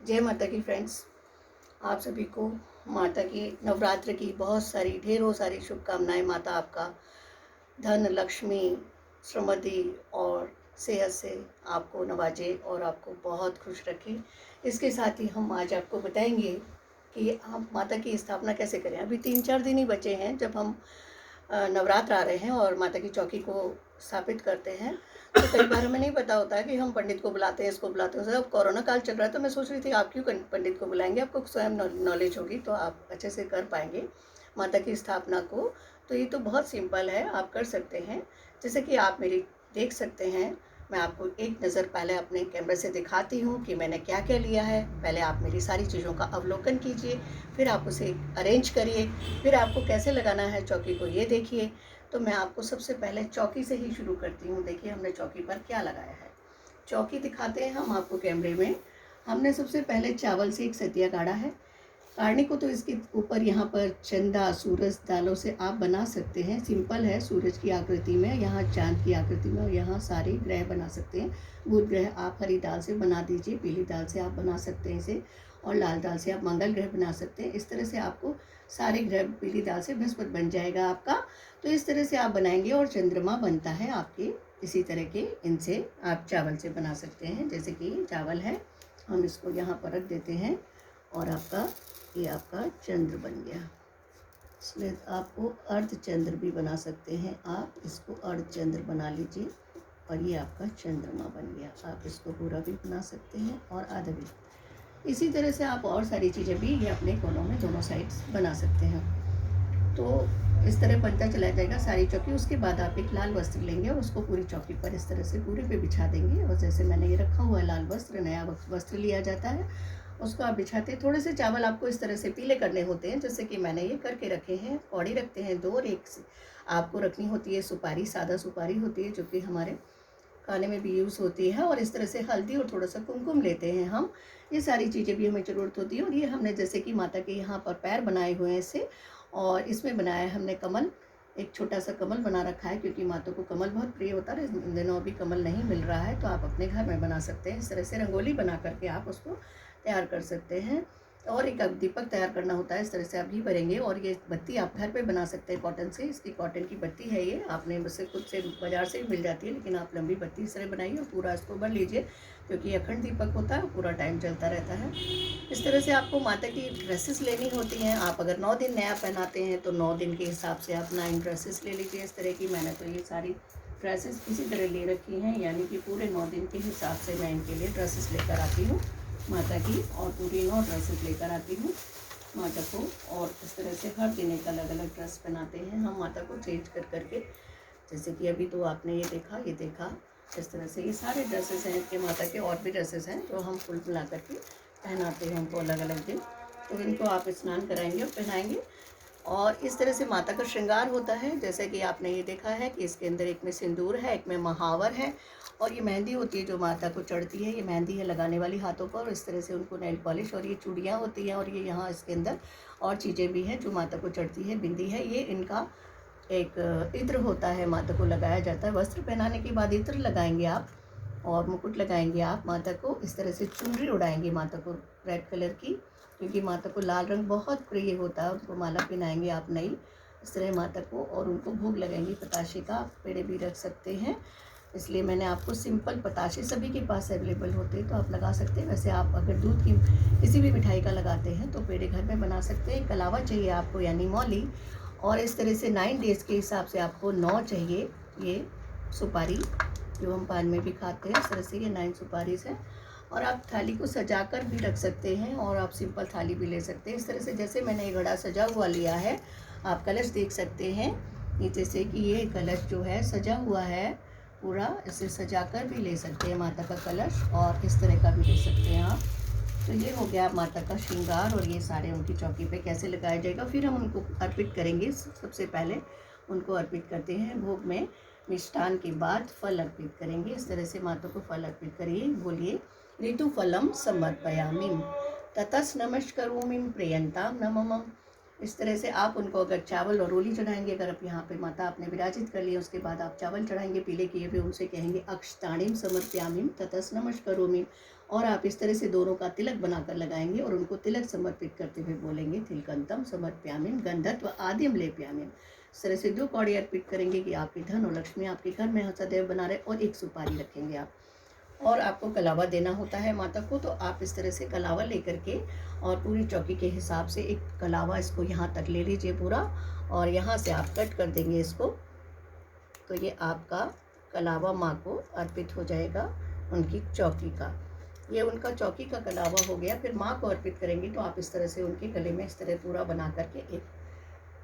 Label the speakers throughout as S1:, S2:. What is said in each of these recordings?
S1: जय माता की फ्रेंड्स। आप सभी को माता की नवरात्र की बहुत सारी ढेरों सारी शुभकामनाएं। माता आपका धन, लक्ष्मी, समृद्धि और सेहत से आपको नवाजे और आपको बहुत खुश रखे। इसके साथ ही हम आज आपको बताएंगे कि आप माता की स्थापना कैसे करें। अभी 3-4 दिन ही बचे हैं जब हम नवरात्र आ रहे हैं और माता की चौकी को स्थापित करते हैं। तो कई बार हमें नहीं पता होता है कि हम पंडित को बुलाते हैं, इसको बुलाते हैं। अब कोरोना काल चल रहा है तो मैं सोच रही थी आप क्यों पंडित को बुलाएंगे, आपको स्वयं नॉलेज होगी तो आप अच्छे से कर पाएंगे माता की स्थापना को। तो ये तो बहुत सिंपल है, आप कर सकते हैं। जैसे कि आप मेरी देख सकते हैं, मैं आपको एक नज़र पहले अपने कैमरे से दिखाती हूँ कि मैंने क्या क्या लिया है। पहले आप मेरी सारी चीज़ों का अवलोकन कीजिए, फिर आप उसे अरेंज करिए, फिर आपको कैसे लगाना है चौकी को ये देखिए। तो मैं आपको सबसे पहले चौकी से ही शुरू करती हूँ। देखिए हमने चौकी पर क्या लगाया है। चौकी दिखाते हैं हम आपको कैमरे में। हमने सबसे पहले चावल से एक सतिया काढ़ा है। काढ़ने को तो इसके ऊपर यहाँ पर चंदा, सूरज दालों से आप बना सकते हैं। सिंपल है, सूरज की आकृति में, यहाँ चांद की आकृति में, और यहाँ सारे ग्रह बना सकते हैं। बुध ग्रह आप हरी दाल से बना दीजिए, पीली दाल से आप बना सकते हैं इसे, और लाल दाल से आप मंगल ग्रह बना सकते हैं। इस तरह से आपको सारे ग्रह, पीली दाल से बृहस्पति बन जाएगा आपका। तो इस तरह से आप बनाएंगे। और चंद्रमा बनता है आपके इसी तरह के, इनसे आप चावल से बना सकते हैं। जैसे कि चावल है, हम इसको यहाँ पर रख देते हैं और ये आपका चंद्र बन गया। इसमें आपको अर्ध चंद्र भी बना सकते हैं, आप इसको अर्ध चंद्र बना लीजिए और ये आपका चंद्रमा बन गया। आप इसको पूरा भी बना सकते हैं और आधा भी। इसी तरह से आप और सारी चीज़ें भी ये अपने कोनों में दोनों साइड्स बना सकते हैं। तो इस तरह बनता चला जाएगा सारी चौकी। उसके बाद आप एक लाल वस्त्र लेंगे और उसको पूरी चौकी पर इस तरह से पूरे पे बिछा देंगे। और जैसे मैंने ये रखा हुआ है लाल वस्त्र, नया वस्त्र लिया जाता है, उसको आप बिछाते हैं। थोड़े से चावल आपको इस तरह से पीले करने होते हैं, जैसे कि मैंने ये करके रखे हैं। कौड़ी रखते हैं 2, और एक आपको रखनी होती है सुपारी, सादा सुपारी होती है जो कि हमारे खाने में भी यूज़ होती है। और इस तरह से हल्दी और थोड़ा सा कुमकुम लेते हैं हम। ये सारी चीज़ें भी हमें ज़रूरत होती है। और ये हमने जैसे कि माता के यहाँ पर पैर बनाए हुए हैं इससे, और इसमें बनाया है हमने कमल। एक छोटा सा कमल बना रखा है क्योंकि माता को कमल बहुत प्रिय होता है। इन दिनों अभी कमल नहीं मिल रहा है तो आप अपने घर में बना सकते हैं। इस तरह से रंगोली बना करके आप उसको तैयार कर सकते हैं। और एक अब दीपक तैयार करना होता है। इस तरह से आप घी भरेंगे। और ये बत्ती आप घर पे बना सकते हैं कॉटन से। इसकी कॉटन की बत्ती है, ये आपने बस खुद से बाज़ार से भी मिल जाती है, लेकिन आप लंबी बत्ती इस तरह बनाइए और पूरा इसको भर लीजिए, क्योंकि अखंड दीपक होता है, पूरा टाइम चलता रहता है। इस तरह से आपको माता की ड्रेसेस लेनी होती हैं। आप अगर 9 दिन नया पहनाते हैं तो 9 दिन के हिसाब से आप 9 ड्रेसेस ले लीजिए इस तरह की। मैंने तो ये सारी ड्रेसेस इसी तरह ले रखी हैं, यानी कि पूरे 9 दिन के हिसाब से मैं इनके लिए ड्रेसेस लेकर आती हूँ माता की, और पूरी 9 ड्रेसेस लेकर आती हूँ माता को। और इस तरह से हर दिन एक अलग अलग ड्रेस पहनाते हैं हम माता को, चेंज कर करके। जैसे कि अभी तो आपने ये देखा इस तरह से ये सारे ड्रेसेस हैं कि माता के। और भी ड्रेसेस हैं जो हम फुल मिला करके पहनाते हैं उनको अलग अलग दिन। तो इनको आप स्नान कराएंगे और पहनाएंगे। और इस तरह से माता का श्रृंगार होता है। जैसे कि आपने ये देखा है कि इसके अंदर एक में सिंदूर है, एक में महावर है, और ये मेहंदी होती है जो माता को चढ़ती है। ये मेहंदी है लगाने वाली हाथों पर। और इस तरह से उनको नेल पॉलिश, और ये चूड़ियाँ होती हैं, और ये यहाँ इसके अंदर और चीज़ें भी हैं जो माता को चढ़ती है। बिंदी है, ये इनका एक इत्र होता है, माता को लगाया जाता है। वस्त्र पहनाने के बाद इत्र लगाएंगे आप, और मुकुट लगाएंगे आप माता को। इस तरह से चुनरी उड़ाएंगे माता को रेड कलर की, क्योंकि माता को लाल रंग बहुत प्रिय होता है। उनको माला पहनाएंगे आप नई इस तरह माता को, और उनको भोग लगाएंगे पताशे का। आप पेड़े भी रख सकते हैं, इसलिए मैंने आपको सिंपल पताशे सभी के पास अवेलेबल होते हैं तो आप लगा सकते हैं। वैसे आप अगर दूध की किसी भी मिठाई का लगाते हैं तो पेड़े घर में बना सकते हैं। कलावा चाहिए आपको, यानी मौली। और इस तरह से 9 डेज़ के हिसाब से आपको 9 चाहिए ये सुपारी जो हम पान में भी खाते हैं। इस तरह से ये 9 सुपारीज हैं। और आप थाली को सजाकर भी रख सकते हैं, और आप सिंपल थाली भी ले सकते हैं। इस तरह से जैसे मैंने ये घड़ा सजा हुआ लिया है, आप कलश देख सकते हैं। ये जैसे कि ये कलश जो है सजा हुआ है पूरा, इसे सजाकर भी ले सकते हैं माता का कलश, और इस तरह का भी ले सकते हैं आप। तो ये हो गया माता का श्रृंगार। और ये सारे उनकी चौकी पे कैसे लगाया जाएगा। फिर हम उनको अर्पित करेंगे। सबसे पहले उनको अर्पित करते हैं भोग में, मिष्ठान के बाद फल अर्पित करेंगे। इस तरह से माता को फल अर्पित करिए। बोलिए, ऋतु फलम समर्पयामि ततस नमस्करोमि प्रियंताम नमः। इस तरह से आप उनको अगर चावल और रोली चढ़ाएंगे, अगर आप यहाँ पे माता आपने विराजित कर लिया, उसके बाद आप चावल चढ़ाएंगे पीले किए हुए, उनसे कहेंगे अक्षताणिम समर्पयामि ततस नमस्करोमि। और आप इस तरह से दोनों का तिलक बनाकर लगाएंगे और उनको तिलक समर्पित करते हुए बोलेंगे तिलकंतम समर्पयामि गंधत्व आद्यम लेपयामि। इस तरह से 2 कौड़ी अर्पित करेंगे कि आपकी धन और लक्ष्मी आपके घर में सदैव बना रहे, और 1 सुपारी रखेंगे आप। और आपको कलावा देना होता है माता को, तो आप इस तरह से कलावा लेकर के और पूरी चौकी के हिसाब से एक कलावा इसको यहाँ तक ले लीजिए पूरा, और यहाँ से आप कट कर देंगे इसको। तो ये आपका कलावा माँ को अर्पित हो जाएगा उनकी चौकी का। ये उनका चौकी का कलावा हो गया। फिर माँ को अर्पित करेंगी तो आप इस तरह से उनके गले में इस तरह पूरा बना करके एक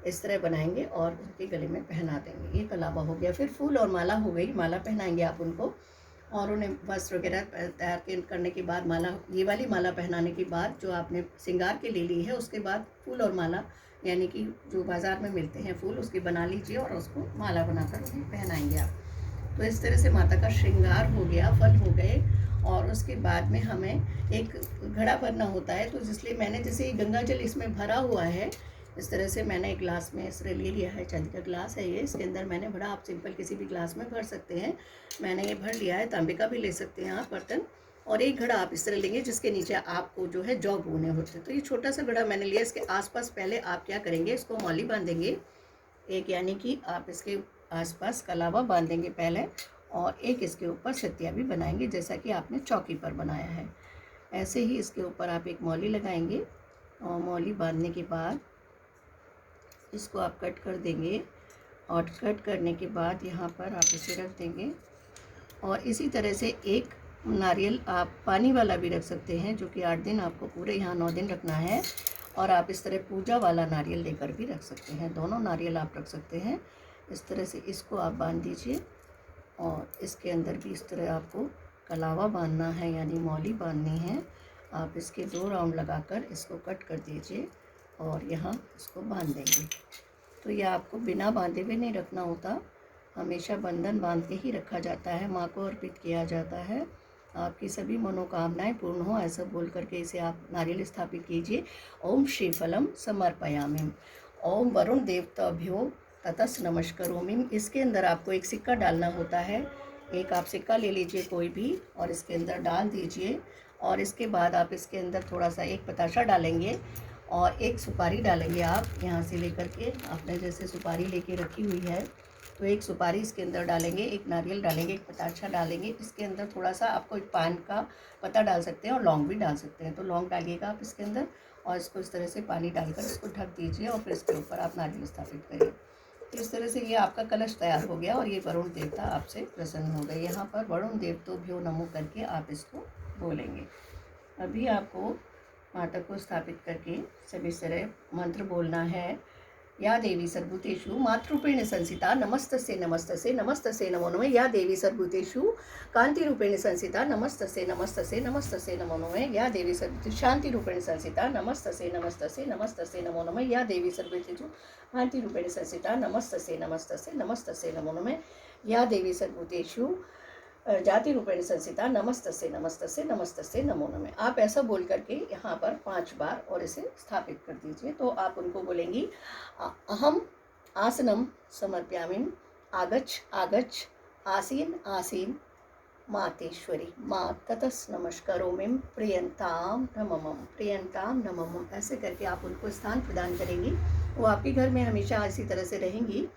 S1: इस तरह बनाएंगे और उनके गले में पहना देंगे। ये कलावा हो गया। फिर फूल और माला हो गई। माला पहनाएंगे आप उनको, और उन्हें वस्त्र वगैरह तैयार करने के बाद माला, ये वाली माला पहनाने के बाद जो आपने श्रृंगार के ले ली है, उसके बाद फूल और माला यानी कि जो बाज़ार में मिलते हैं फूल, उसकी बना लीजिए और उसको माला बनाकर उन्हें पहनाएंगे आप। तो इस तरह से माता का श्रृंगार हो गया, फल हो गए। और उसके बाद में हमें एक घड़ा भरना होता है, तो इसलिए मैंने जैसे गंगा जल इसमें भरा हुआ है, इस तरह से मैंने एक ग्लास में इस तरह ले लिया है। चांदी का ग्लास है ये, इसके अंदर मैंने भरा। आप सिंपल किसी भी ग्लास में भर सकते हैं, मैंने ये भर लिया है। तांबे का भी ले सकते हैं आप बर्तन। और एक घड़ा आप इस तरह लेंगे जिसके नीचे आपको जो है जौ बोने होते हैं। तो ये छोटा सा घड़ा मैंने लिया। इसके आसपास पहले आप क्या करेंगे, इसको मौली बांधेंगे एक, यानी कि आप इसके आसपास कलावा बांधेंगे पहले, और एक इसके ऊपर सतिया भी बनाएंगे जैसा कि आपने चौकी पर बनाया है। ऐसे ही इसके ऊपर आप एक मौली लगाएंगे, और मौली बांधने के बाद इसको आप कट कर देंगे, और कट करने के बाद यहाँ पर आप इसे रख देंगे। और इसी तरह से एक नारियल आप पानी वाला भी रख सकते हैं, जो कि 8 दिन आपको पूरे यहाँ 9 दिन रखना है। और आप इस तरह पूजा वाला नारियल लेकर भी रख सकते हैं, दोनों नारियल आप रख सकते हैं। इस तरह से इसको आप बांध दीजिए, और इसके अंदर भी इस तरह आपको कलावा बांधना है, यानी मौली बांधनी है। आप इसके 2 राउंड लगाकर इसको कट कर दीजिए और यहाँ इसको बांध देंगे। तो यह आपको बिना बांधे हुए नहीं रखना होता, हमेशा बंधन बांध के ही रखा जाता है, माँ को अर्पित किया जाता है। आपकी सभी मनोकामनाएं पूर्ण हो, ऐसा बोल करके इसे आप नारियल स्थापित कीजिए। ओम श्रीफलम समर्पयामि। ओम वरुण देवताभ्यो ततस नमस्करोमि। इसके अंदर आपको एक सिक्का डालना होता है। एक आप सिक्का ले लीजिए कोई भी, और इसके अंदर डाल दीजिए। और इसके बाद आप इसके अंदर थोड़ा सा एक बताशा डालेंगे और एक सुपारी डालेंगे। आप यहाँ से लेकर के, आपने जैसे सुपारी लेके रखी हुई है, तो एक सुपारी इसके अंदर डालेंगे, एक नारियल डालेंगे, एक बताशा डालेंगे। इसके अंदर थोड़ा सा आपको एक पान का पत्ता डाल सकते हैं, और लौंग भी डाल सकते हैं। तो लौंग डालिएगा आप इसके अंदर, और इसको इस तरह से पानी डालकर इसको ढक दीजिए, और फिर इसके ऊपर आप नारियल स्थापित करिए। तो इस तरह से ये आपका कलश तैयार हो गया, और ये वरुण देवता आपसे प्रसन्न हो गए। यहाँ पर वरुण देवतोभ्यो नमो करके आप इसको बोलेंगे। अभी आपको माता को स्थापित करके सभी तरह मंत्र बोलना है। या देवी सर्वभूतेषु मातृरूपेण संस्थिता नमस्तस्यै नमस्तस्यै नमस्तस्यै नमो नमः। या देवी सर्वभूतेषु कांतिरूपेण संस्थिता नमस्तस्यै नमस्तस्यै नमस्तस्यै नमो नमः। या देवी सर्वभूतेषु शांतिरूपेण संस्थिता नमस्तस्यै नमस्तस्यै नमस्तस्यै नमो नमः। या देवी सर्वभूतेषु कांतिरूपेण संस्थिता नमस्तस्यै नमस्तस्यै नमस्तस्यै नमो नमः। या देवी सर्वभूतेषु जाति रूपेण संस्थिता नमस्तस्यै नमस्तस्यै नमस्तस्यै नमो नमः। आप ऐसा बोल करके यहाँ पर 5 बार और इसे स्थापित कर दीजिए। तो आप उनको बोलेंगी अहम आसनम समर्पयामि आगच्छ आगच्छ आसीन आसीन मातेश्वरी माँ ततस नमस्करोमि प्रियंताम नममम प्रियंताम नममम। ऐसे करके आप उनको स्थान प्रदान करेंगी। वो आपके घर में हमेशा इसी तरह से रहेंगी।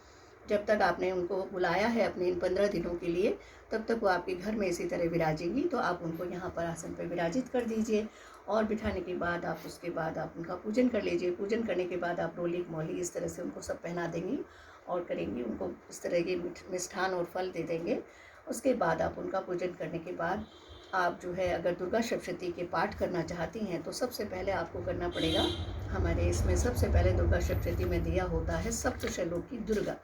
S1: जब तक आपने उनको बुलाया है अपने इन 15 दिनों के लिए, तब तक वो आपके घर में इसी तरह विराजेंगी। तो आप उनको यहाँ पर आसन पर विराजित कर दीजिए, और बिठाने के बाद आप उसके बाद आप उनका पूजन कर लीजिए। पूजन करने के बाद आप रोली मौली इस तरह से उनको सब पहना देंगी और करेंगी। उनको इस तरह के मिष्ठान और फल दे देंगे। उसके बाद आप उनका पूजन करने के बाद आप जो है, अगर दुर्गा सप्तशती के पाठ करना चाहती हैं तो सबसे पहले आपको करना पड़ेगा, हमारे इसमें सबसे पहले दुर्गा सप्तशती में दिया होता है सप्तशलोक की दुर्गा,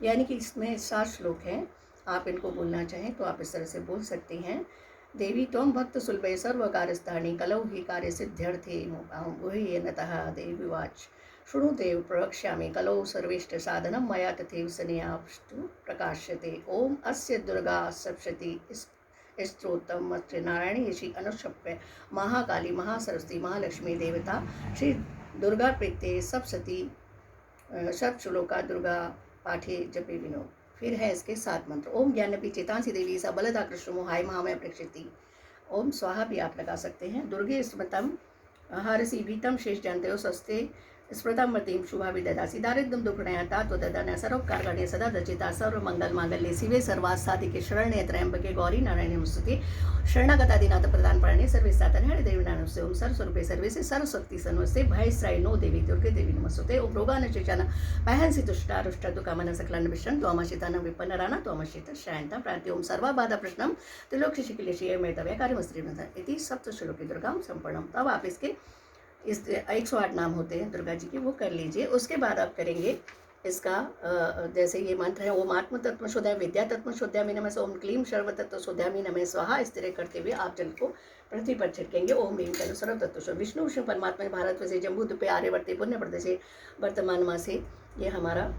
S1: यानी कि इसमें 7 श्लोक हैं। आप इनको बोलना चाहें तो आप इस तरह से बोल सकती हैं। देवी त्वं भक्त सुलभे सर्वकारस्थानी कलौ हि कार्य सिद्ध्यर्थे वही नतः देवीवाच शृणु देव प्रवक्ष्यामि कलौ सर्वेष्ट साधनं मया तथैव सन्यास्तु प्रकाश्यते। ओम अस्य दुर्गा सप्तशती स्तोत्रम मत्र नारायणी ऋषि अनुशप्य महाकाली महासरस्वती महालक्ष्मी देवता श्री दुर्गा प्रीत्ये सप्तशती सप्तश्लोका दुर्गा पाठे जपे विनोद। फिर है इसके 7 मंत्र। ओम ज्ञानपी चेतांसी देवी सा बलदा कृष्ण मोहाय महामय प्रक्षिति ओम स्वाहा भी आप लगा सकते हैं। दुर्गे स्मृतम हरसी भीतम शेष जानते हो सस्ते स्मृतम मतिम शुभा विददासी दारिद्र्यम दुःखनयता त्वदन सर्वकारणे सदा दचिता सर्वमंगल मांगल्ये शिवे सर्वात् साधिके शरण्ये त्र्यंबके गौरी नारायणी नमोस्तुते शरणागतादिनाथ प्रदानपारणे सर्वे साधने हरिदेवी नमस्ते ओम सर्वस्वरूपे सर्वेसे सर्वशक्ति सन्वस्ते भयस्राय नो देवी दुर्गे देवी नमस्ते ओम रोगान चेचन महंसी तुष्टा रुष्ट दुकामन सकलान विष्ण त्वमशितान विपन्नराना त्वमशित शायंता प्रांति ओम सर्वबाधा प्रश्नम त्रिलोक्यशिखिलेशीय मेतव्य कार्यमस्त्री इति सप्तश्लोकी दुर्गाम संपूर्णम। तब आप इसके इस 108 नाम होते हैं दुर्गा जी के, वो कर लीजिए। उसके बाद आप करेंगे इसका जैसे ये मंत्र है ओम आत्म तत्व शोध्या विद्या तत्व शोध्यामि नमः ओम क्लीम सर्व तत्व शोध्यामि नमः स्वाहा। इस तरह करते हुए आप जल को पृथ्वी पर छिड़केंगे। ओम ह्रीं तनु सर्व तत्व विष्णु विष्णु परमात्मा भारत से जम्बूद्वीप पे आर्यवर्ते पुण्य प्रदेश वर्तमान मास से ये हमारा,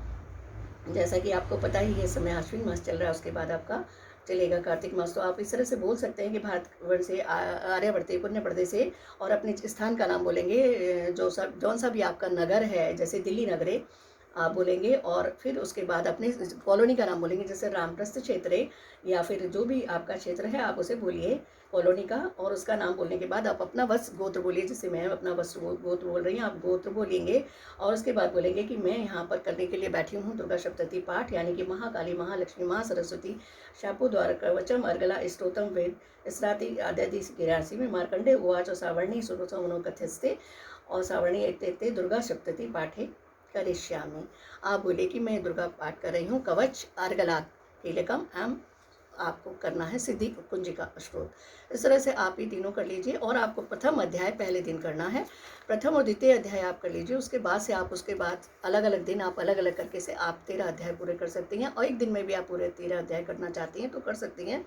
S1: जैसा कि आपको पता ही है समय आश्विन मास चल रहा है, उसके बाद आपका चलेगा कार्तिक मास। तो आप इस तरह से बोल सकते हैं कि भारतवर्ष से आर्यवर्ते पुण्य प्रदेश से, और अपने स्थान का नाम बोलेंगे जौन सा भी आपका नगर है, जैसे दिल्ली नगरे आप बोलेंगे, और फिर उसके बाद अपने कॉलोनी का नाम बोलेंगे, जैसे रामप्रस्थ क्षेत्र या फिर जो भी आपका क्षेत्र है आप उसे बोलिए कॉलोनी का, और उसका नाम बोलने के बाद आप अपना वंश गोत्र बोलिए। जैसे मैं अपना वंश गोत्र बोल रही हूँ, आप गोत्र बोलेंगे, और उसके बाद बोलेंगे कि मैं यहाँ पर करने के लिए बैठी हूँ दुर्गा सप्तशती पाठ, यानी कि महाकाली महालक्ष्मी महासरस्वती शापोद्वार कवचम अर्गला स्तोत्रम वेद स्राति आद्यादि गिरासी में मार्कंडे उवाच सावर्णी सुरसमनो कथ्यस्ते और सावर्णी एक दुर्गा सप्तशती पाठे करिष्यामि। आप बोले कि मैं दुर्गा पाठ कर रही हूँ। कवच अर्गला कीलकम एम आपको करना है सिद्धि कुंजिका स्त्रोत। इस तरह से आप ये तीनों कर लीजिए, और आपको प्रथम अध्याय पहले दिन करना है, प्रथम और द्वितीय अध्याय आप कर लीजिए। उसके बाद से आप उसके बाद अलग अलग दिन आप अलग अलग करके से आप 13 अध्याय पूरे कर सकती हैं, और एक दिन में भी आप पूरे 13 अध्याय करना चाहती हैं तो कर सकती हैं,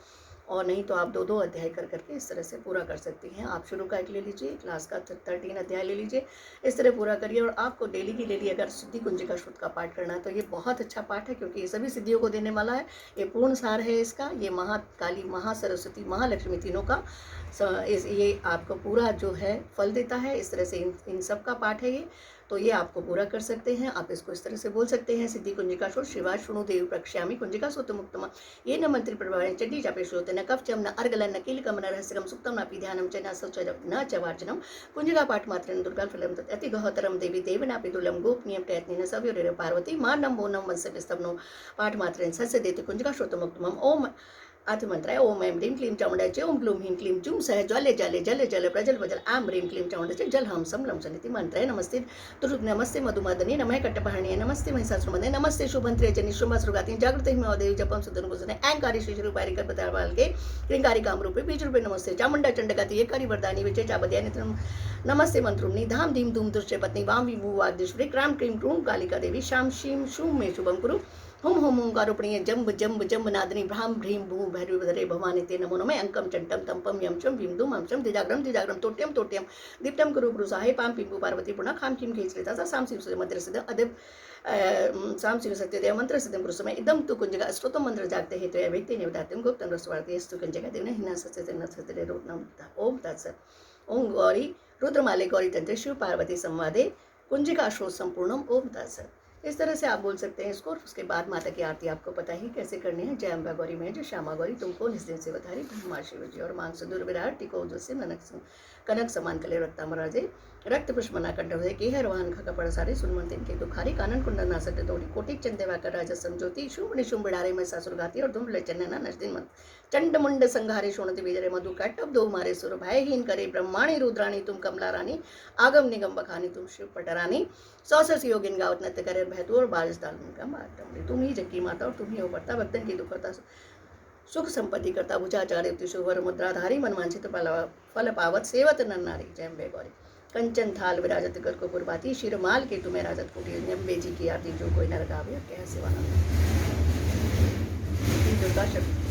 S1: और नहीं तो आप 2-2 अध्याय कर करके इस तरह से पूरा कर सकती हैं। आप शुरू का एक ले लीजिए, क्लास का 13 अध्याय ले लीजिए, इस तरह पूरा करिए। और आपको डेली की डेली अगर सिद्धि कुंजिका स्तोत्र का पाठ करना है तो ये बहुत अच्छा पाठ है, क्योंकि ये सभी सिद्धियों को देने वाला है। ये पूर्ण सार है इसका, ये महाकाली महासरस्वती महालक्ष्मी तीनों का ये आपको पूरा जो है फल देता है। इस तरह से इन सब का पाठ है ये, तो ये आपको पूरा कर सकते हैं। आप इसको इस तरह से बोल सकते हैं सिद्धि कुंजिका स्तोत्र शिवा शुणु देव प्रक्ष्यामि कुंजिका स्तोत्र मुक्तम ये न मंत्री प्रभाव चंडी चापे श्रोते न कवचम न अर्गलन न कीलकम न रहस्यम सुक्तम न ध्यानम च न सच न च वाचनम कुंजिका पाठ मात्र दुर्गा फलम अति गहतरम देवी देवनापि दुलम गोपनीयम प्रयत्न सव्योर पार्वती मानम बोनम वंशस्तवनो पाठ मात्र सस्य देते कुंजिका स्तोत्र मुक्तम ओम अथ मंत्र ओम ऐं ह्रीं क्लीं चामुण्डाय ओम ग्लूं ह्रीं क्लीं जूं सह ज्वाले जाले जल जल प्रजल वजल आं ह्रीं क्लीं चामुण्डाय जल हम सम लं सनिति मंत्र नमस्ते तुरुप नमस्ते मधुमदने नमः कट्टपहरणे नमस्ते महिषासुरमदने नमस्ते शुभंत्रे च निशुम्भसुरगाति जागृते हिमदेवी जपम सुदनुभुजने ऐंकारी श्री रूपारि कल्पतावाल के क्रींकारी कामरूपे बीजरूपे नमस्ते चामुण्डा चंडगाति एकारी वरदानि विजय चाबद्या नित्रम नमस्ते मंत्रुम्नि धाम धीम धूम दुष्टे पत्नी वाम विभु वाग्देश्वरी क्राम क्रीं क्रूं कालिका देवी शाम शीं शूं मे शुभम कुरु हुम हुम ओंकारोपणीय जम्ब जम्ब जम्ब नादनी भ्राम भ्रीं भू भैरवी भवानी ते नमो नमः अंकम चंटम तंपम यमचम विमदुम अंशम दिजाग्रम दिजाग्रम तोट्यम तोट्यम दीप्तम कुरु ब्रुसाहे पाम पिंपु पार्वती पुनः खाम किम खेचरिता सा साम शिव मंत्र सिद्ध अदब साम शिव सत्यदेव मंत्र सिद्धम पुरुषमय इदम तु कुंजगा स्तोत्रम मंत्र जागते हेतु तो व्यक्ति निवदात्यम गुप्तम रसवार्ते स्तु कुंजगा देवने हिना सत्य न सत्य रोटनम ओम तत्सत् ओम गौरी रुद्रमाले गौरी तंत्र शिव पार्वती संवादे कुंजिका स्तोत्र संपूर्णम ओम तत्सत्। इस तरह से आप बोल सकते हैं इसको। उसके बाद माता की आरती आपको पता ही कैसे करनी है। जय अम्बा गौरी में जो श्यामा गौरी तुमको निज दिन से बधारी ब्रह्मा शिव जी और मांग सुदूर विराट टिको जो से कनक समान कले रक्ता मराजे रक्त पुष्पना कंठ हृदय के हर वाहन खा कपड़ सारे सुनमंत इनके दुखारी कानन कुंडल नासक दौड़ी कोटि चंदेवा कर राजा समझोती शुभ निशुभ बिड़ारे में सासुर गाती और धुम्बले चन्ना नजदिन मत चंड मुंड संघारे शोणति बीजरे मधु काटब दो मारे सुर भयहीन करे ब्रह्माणी रुद्राणी तुम कमला रानी आगम निगम बखानी तुम शिव पटरानी सौसस योगिन गावत नृत्य करे भैतु और बारिश दाल का मातम तुम ही जग की माता और तुम ही हो पड़ता भक्तन की दुखता सुख संपत्ति करता भुजाचार्य शुभर मुद्राधारी मनवांछित फल पावत सेवत नर नारी जय अम्बे गौरी कंचन थाल विराजत कर को पुरबाती शिरमाल के तुम्हें राजत कुटी अम्बे जी की आरती जो कोई नर गावे कह सेवानंद। दुर्गा शब्द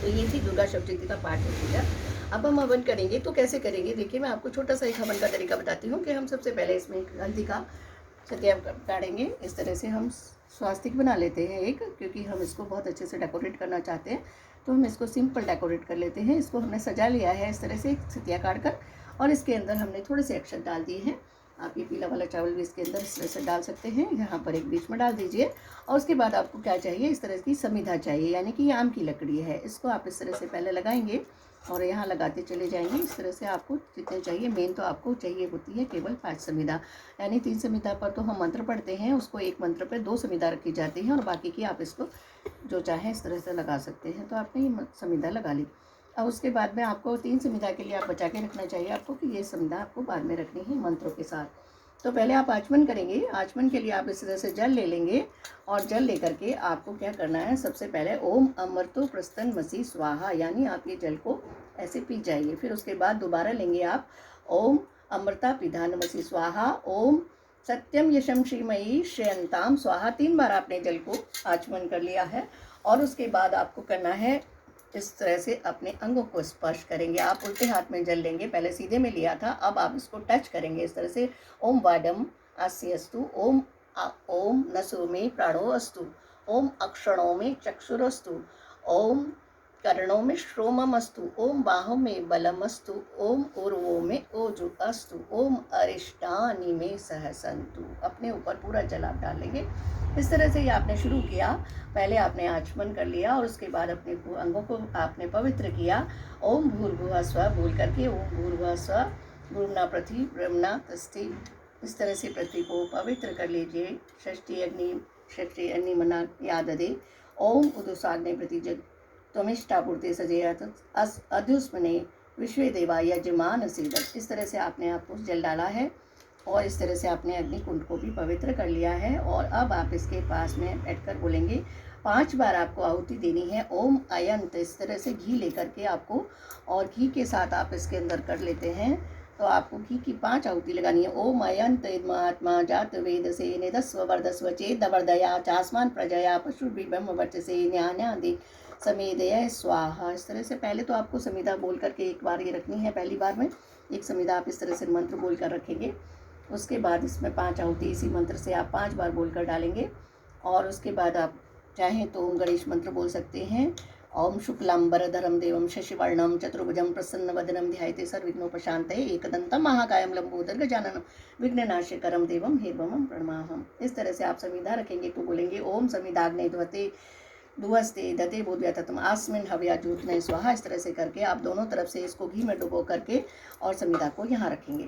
S1: तो ये थी दुर्गा सप्तशती का पाठ हो गया। अब हम हवन करेंगे तो कैसे करेंगे देखिए, मैं आपको छोटा सा एक हवन का तरीका बताती हूँ कि हम सबसे पहले इसमें हल्दी का छतिया काटेंगे। इस तरह से हम स्वास्तिक बना लेते हैं एक, क्योंकि हम इसको बहुत अच्छे से डेकोरेट करना चाहते हैं तो हम इसको सिंपल डेकोरेट कर लेते हैं। इसको हमने सजा लिया है इस तरह से छतिया काट कर, और इसके अंदर हमने थोड़े से अक्षत डाल दिए हैं। आप ये पीला वाला चावल भी इसके अंदर इस तरह से डाल सकते हैं, यहाँ पर एक बीच में डाल दीजिए। और उसके बाद आपको क्या चाहिए, इस तरह की समिधा चाहिए, यानी कि आम की लकड़ी है। इसको आप इस तरह से पहले लगाएंगे और यहाँ लगाते चले जाएंगे। इस तरह से आपको जितने चाहिए, मेन तो आपको चाहिए होती है केवल 5 संविधा, यानी 3 संविधा पर तो हम मंत्र पढ़ते हैं, उसको एक मंत्र पर 2 संविधा रखी जाती है और बाकी की आप इसको जो चाहें इस तरह से लगा सकते हैं। तो आपने ये संविधा लगा ली। अब उसके बाद में आपको 3 संविधा के लिए आप बचा के रखना चाहिए आपको कि ये संविधा आपको बाद में रखनी है मंत्रों के साथ। तो पहले आप आचमन करेंगे। आचमन के लिए आप इस तरह से जल ले लेंगे और जल लेकर के आपको क्या करना है, सबसे पहले ओम अमृतो प्रस्तन मसी स्वाहा, यानी आप ये जल को ऐसे पी जाइए। फिर उसके बाद दोबारा लेंगे आप ओम अमृता पिधान मसी स्वाहा, ओम सत्यम यशम श्रीमयी श्रेयंताम स्वाहा। 3 बार आपने जल को आचमन कर लिया है और उसके बाद आपको करना है इस तरह से अपने अंगों को स्पर्श करेंगे। आप उल्टे हाथ में जल लेंगे, पहले सीधे में लिया था, अब आप इसको टच करेंगे इस तरह से। ओम वाडम आस्यस्तु, ओम नसो में प्राणो अस्तु, ओम अक्षणों में चक्षुरस्तु, ओम कर्णों में श्रोमम अस्तु, ओम बाहों में बलम अस्तु, ओम उर्वों में ओजु अस्तु, ओम अरिष्टानि में सहसंतु। अपने ऊपर पूरा जल आप डालेंगे। इस तरह से ये आपने शुरू किया। पहले आपने आचमन कर लिया और उसके बाद अपने अंगों को आपने पवित्र किया। ओम भूर्भुवः स्वः बोल करके ओम भूर्भुवः स्वः भूर्भुवः पृथ्वी ब्रह्मणा तस्थि, इस तरह से पृथ्वी को पवित्र कर लीजिए। षष्ठी अग्नि मना याद दे। ओम उदुसाग्ने प्रतिजग त्वमिष्टापूर्ति सजेयत अधुस्मने विश्व देवा यजमान सीदत। इस तरह से आपने आपको जल डाला है और इस तरह से आपने अग्नि कुंड को भी पवित्र कर लिया है। और अब आप इसके पास में बैठकर बोलेंगे 5 बार आपको आहुति देनी है ओम अयंत। इस तरह से घी लेकर के आपको, और घी के साथ आप इसके अंदर कर लेते हैं तो आपको घी की 5 आहुति लगानी है। ओम अयंत इदमात्मा जात वेद से निधस्व वर्धस्व चेद वर्धया चास्मान प्रजया पशु ब्रह्म वर्च से न्यान्यादि समेदय स्वाहा। इस तरह से पहले तो आपको समिधा बोल करके एक बार ये रखनी है, पहली बार में एक समिधा आप इस तरह से मंत्र बोल कर रखेंगे। उसके बाद इसमें 5 आहुति इसी मंत्र से आप 5 बार बोलकर डालेंगे। और उसके बाद आप चाहें तो ओम गणेश मंत्र बोल सकते हैं। ओम शुक्लांबरधरम देवम शशिवर्णम चतुर्भुजम प्रसन्नवदनम ध्यायते सर्वविघ्नोपशान्तये एकदन्तं महाकायं लंबोदर गजाननं विघ्ननाशकरं देवं हेमं प्रणमाहम्। इस तरह से आप समिधा रखेंगे तो बोलेंगे ओम समिधाग्ने ध्वते दुवस्ते दते बोध्या तत्म आस्मिन हव्या जूतने स्वाहा। इस तरह से करके आप दोनों तरफ से इसको घी में डुबो करके और समिधा को यहाँ रखेंगे।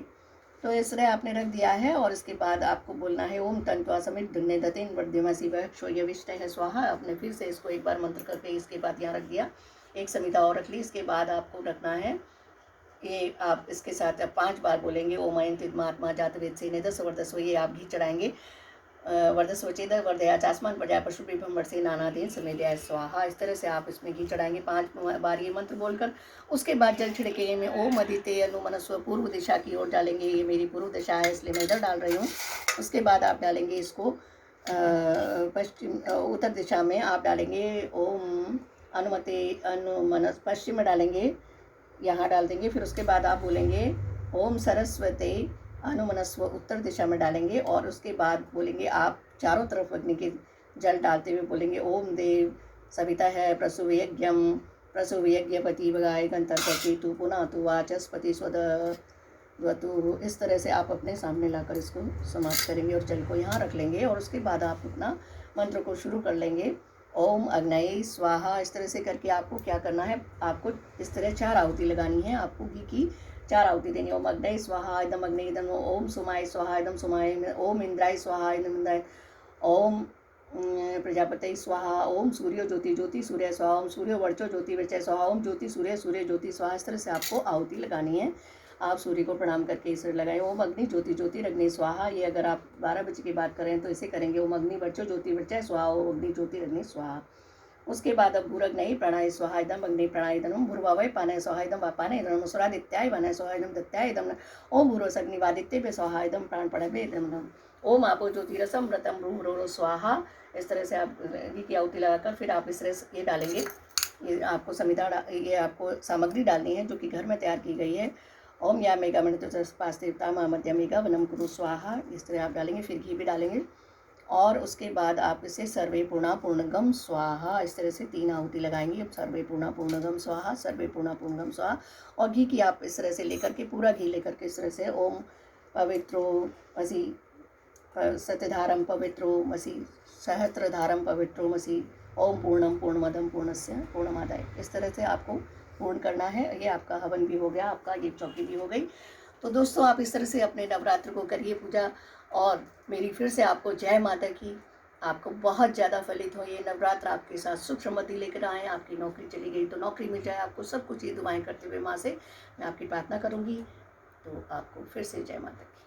S1: तो इस तरह आपने रख दिया है। और इसके बाद आपको बोलना है ओम तन्त्वा समित दुन्ने दतेन वर्ध्यमसी वक्षोयविष्ट है स्वाहा। आपने फिर से इसको एक बार मंत्र करके इसके बाद यहाँ रख दिया, एक समिधा और रख ली। इसके बाद आपको रखना है ये, आप इसके साथ 5 बार बोलेंगे ओम अयंत इदमात्मा जात वेद से निधस वर्धस्व, ये आप घी चढ़ाएंगे। वर्धस्वचेद वर्धया चास्मान प्रजा पशु विभम वर्षे नानादीन समेदया स्वाहा। इस तरह से आप इसमें घी चढ़ाएंगे 5 बार ये मंत्र बोलकर। उसके बाद जल छिड़के में ओम अदिते अनुमनस्व पूर्व दिशा की ओर डालेंगे। ये मेरी पूर्व दिशा है इसलिए मैं इधर डाल रही हूँ। उसके बाद आप डालेंगे इसको पश्चिम उत्तर दिशा में आप डालेंगे ओम अनुमते अनुमनस, पश्चिम में डालेंगे, यहाँ डाल देंगे। फिर उसके बाद आप बोलेंगे ओम सरस्वते अनुमनस्व, उत्तर दिशा में डालेंगे। और उसके बाद बोलेंगे आप चारों तरफ अग्नि के जल डालते हुए बोलेंगे ओम देव सविता है प्रसुवयज्ञम प्रसुवयज्ञपति भगाय गंतर्पति तु पुनः तु वाचस्पति स्वतु। इस तरह से आप अपने सामने लाकर इसको समाप्त करेंगे और जल को यहाँ रख लेंगे। और उसके बाद आप अपना मंत्र को शुरू कर लेंगे ओम अग्नये स्वाहा। इस तरह से करके आपको क्या करना है, आपको इस तरह 4 आहुति लगानी है। आपको घी की 4 आहुति देनी। ओम अग्नये स्वाहा इदम अग्नये इदम, ओम सुमाय स्वाहा इदम सुमाय, ओम इंद्राय स्वाहा इदम इंद्राय, ओम प्रजापति स्वाहा, ओम सूर्यो ज्योति ज्योति सूर्य स्वाहा, ओम सूर्यो वर्चो ज्योति वर्चय स्वाहा, ओम ज्योति सूर्य सूर्य ज्योति स्वाहा। इस तरह से आपको आहुति लगानी है। आप सूर्य को प्रणाम करके इसे लगाएं। ओम अग्नि ज्योति ज्योति रग्नि स्वाहा। ये अगर आप 12 बजे की बात करें तो इसे करेंगे ओम अग्नि वर्चो ज्योति वर्चय स्वाहा, ओम अग्नि ज्योति रग्नि स्वाहा। उसके बाद अब भूरग्नये प्राणाय स्वाहा इदम अग्नि प्राणाय इदम, भूर्भुवः पानाय स्वाहा इदम वापानाय इदम, मुसुरादित्याय वनाय स्वाहा इदम दत्याय इदम, ओम भूरोसग्निवादित्य स्वाहा इदम प्राणपणवे इदम, ओम आपो ज्योतिरसम व्रतम भ्रूरो स्वाहा। इस तरह से आप घी की आहुति लगाकर फिर आप इस तरह से ये डालेंगे। ये आपको समिधा ये आपको सामग्री डालनी है जो कि घर में तैयार की गई है। ओम या मेगा पास देवता मा मध्य मेगा वनम कुरु स्वाहा। इस तरह आप डालेंगे, फिर घी भी डालेंगे। और उसके बाद आप इसे सर्वे पूर्णा पूर्णगम स्वाहा, इस तरह से 3 आहुति लगाएंगे। अब सर्वे पूर्णा पूर्णगम स्वाहा, सर्वे पूर्णा पूर्णगम स्वाहा। और घी की आप इस तरह से लेकर के, पूरा घी लेकर के इस तरह से ओम पवित्रो मसी सत्यधारम पवित्रो मसी सहस्त्रधारम पवित्रो मसी, ओम पूर्णम पूर्णमदम पूर्णस्य पूर्णमादाय। इस तरह से आपको पूर्ण करना है। ये आपका हवन भी हो गया, आपका ये चौकी भी हो गई। तो दोस्तों आप इस तरह से अपने नवरात्र को करिए पूजा। और मेरी फिर से आपको जय माता की। आपको बहुत ज़्यादा फलित हो ये नवरात्र, आपके साथ सुख समृद्धि लेकर आएँ। आपकी नौकरी चली गई तो नौकरी मिल जाए आपको, सब कुछ ये दुआएं करते हुए माँ से मैं आपकी प्रार्थना करूँगी। तो आपको फिर से जय माता की।